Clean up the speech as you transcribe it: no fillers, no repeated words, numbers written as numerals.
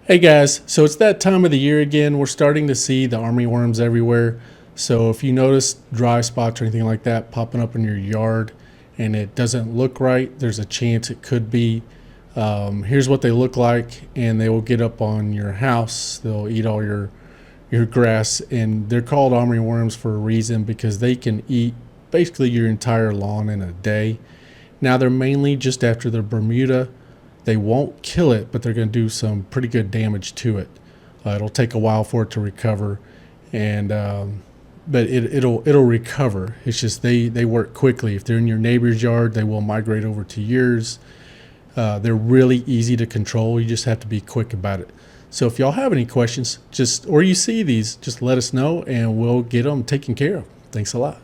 Hey guys, so it's that time of the year again. We're starting to see the armyworms everywhere. So if you notice dry spots or anything like that popping up in your yard and it doesn't look right, there's a chance it could be. Here's what they look like, and they will get up on your house. They'll eat all your grass, and they're called armyworms for a reason because they can eat basically your entire lawn in a day. Now they're mainly just after the Bermuda. They won't kill it, but they're going to do some pretty good damage to it. It'll take a while for it to recover, and but it'll recover. It's just they work quickly. If they're in your neighbor's yard, they will migrate over to yours. They're really easy to control. You just have to be quick about it. So if y'all have any questions, just or you see these, just let us know, and we'll get them taken care of. Thanks a lot.